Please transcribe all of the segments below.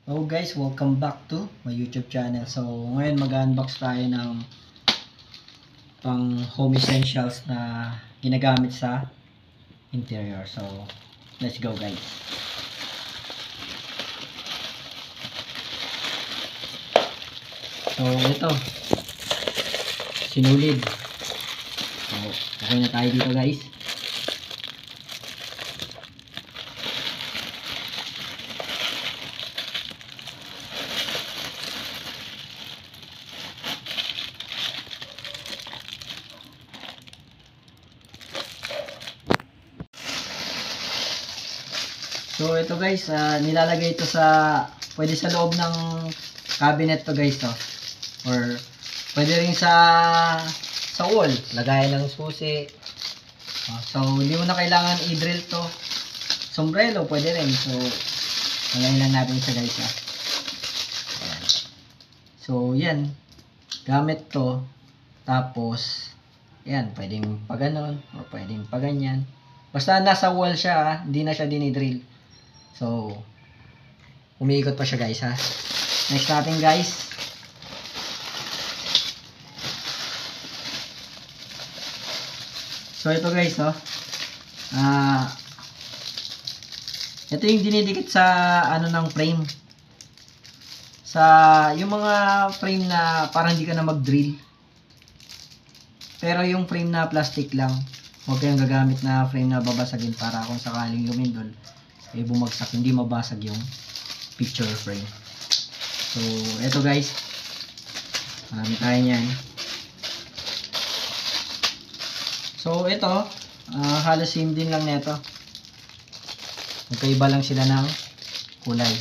Hello guys, welcome back to my YouTube channel. So ngayon mag-unbox tayo ng pang home essentials na ginagamit sa interior. So let's go guys. So ito, sinulid. So okay na tayo dito guys. So ito guys, nilalagay ito pwede sa loob ng cabinet to guys, to. Or pwede rin sa wall, lagayan ng susi. So hindi mo na kailangan i-drill to. Sombrero pwede rin. So lagayan lang natin siya guys. So yan, gamit to. Tapos yan, pwedeng pa ganon o pwedeng pa ganyan. Basta nasa wall siya, hindi na siya dinidrill. So, umiikot pa siya guys ha. Next natin guys. So ito guys ito yung dinidikit sa ano ng frame. Sa yung mga frame na parang hindi ka na mag-drill. Pero yung frame na plastic lang. Huwag kayong gagamit na frame na babasagin para kung sakaling lumindol bumagsak, hindi mabasag yung picture frame. So, eto guys. Marami tayo niyan. So, ito. Halos same din lang neto. Magkaiba lang sila ng kulay.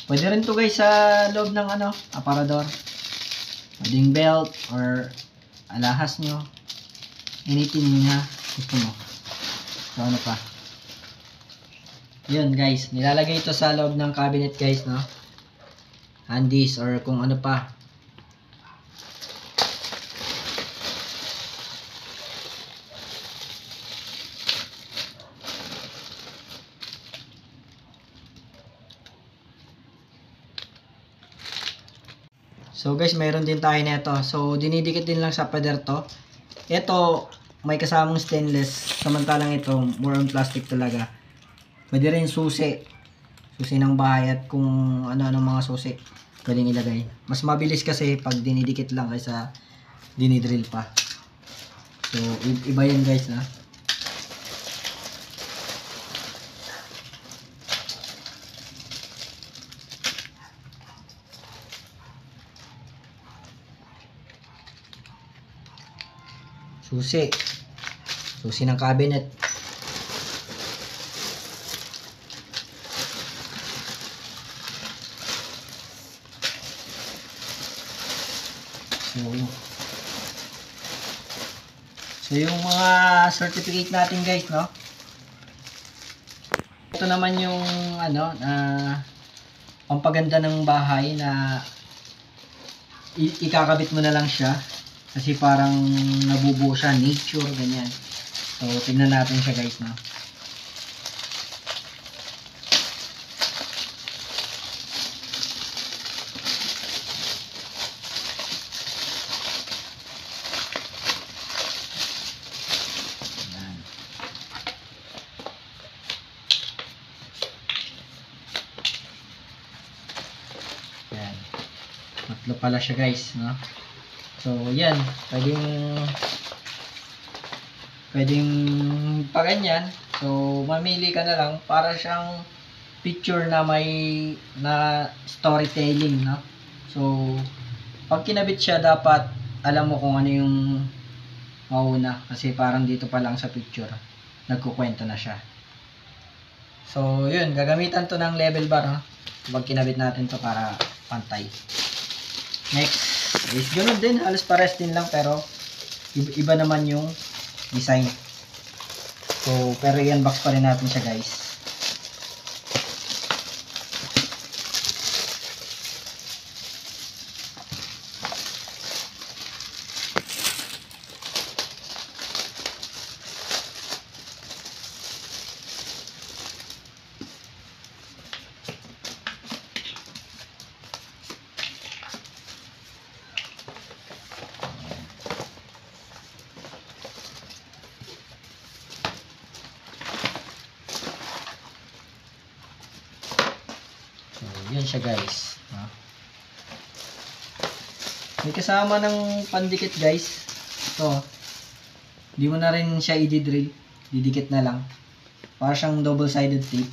Pwede rin to guys sa loob ng aparador. Pwedeng belt or alahas nyo. Anything na gusto mo. So, ano pa. Yun guys, nilalagay ito sa loob ng cabinet guys, no? Handies or kung ano pa. So guys, mayroon din tayo nito. So dinidikit din lang sa pader to. Ito may kasamang stainless, samantalang ito more on plastic talaga. Pwede rin susi ng bahay at kung ano-ano mga susi pwedeng ilagay. Mas mabilis kasi pag dinidikit lang kaysa dinidrill pa. So iba yan guys na. Susi ng cabinet. So yung mga certificate natin guys, no? Ito naman yung pampaganda ng bahay na ikakabit mo na lang siya kasi parang nabubuo siya, nature, ganyan. So tingnan natin siya guys, no? Yan. Tatlo pala siya guys, no? So, yan. Pwedeng pa ganyan. So, mamili ka na lang para siyang picture na na storytelling, no? So, pag kinabit siya, dapat alam mo kung ano yung mauna. Kasi parang dito pa lang sa picture, nagkukwento na siya. So, yun. Gagamitan to ng level bar, ha? Pag kinabit natin to para pantay. Next is ganun din, halos pares din lang pero iba naman yung design. So pero i-unbox pa rin natin siya guys. So, yun siya guys. May kasama ng pandikit guys. Ito. Hindi mo na rin siya i-drill. Didikit na lang. Para siyang double-sided tape.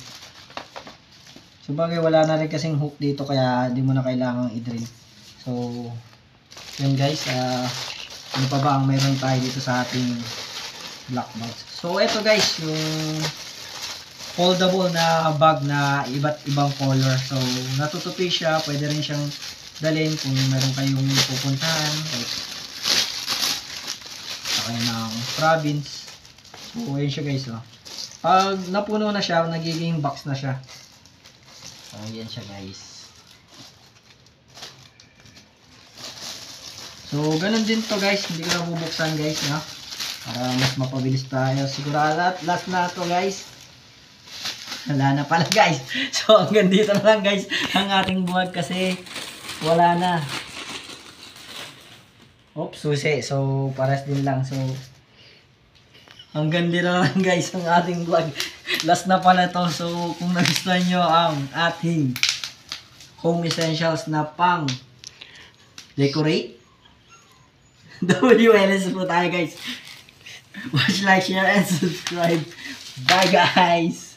So, bagay wala na rin kasing hook dito kaya hindi mo na kailangang i-drill. So, yun guys. Ano pa ba ang mayroon tayo dito sa ating black box. So, ito guys. Yung foldable na bag na iba't ibang color. So, natutupi siya. Pwede rin siyang dalhin kung meron kayong pupuntahan. Like, sa kayo ng province. So, ayun siya guys. Pag napuno na siya, nagiging box na siya. So, ayan siya guys. So, ganun din to guys. Hindi ko na bubuksan guys. Para mas mapabilis tayo. Sigurado last na to guys. Wala na pala guys. So, hanggang dito na lang guys ang ating buwag kasi wala na. Oops, susi. So, pares din lang. So, hanggang dito na lang guys ang ating vlog. Last na pala to. So, kung nagustuhan nyo ang ating home essentials na pang decorate, WLS po tayo guys. Watch, like, share, and subscribe. Bye guys!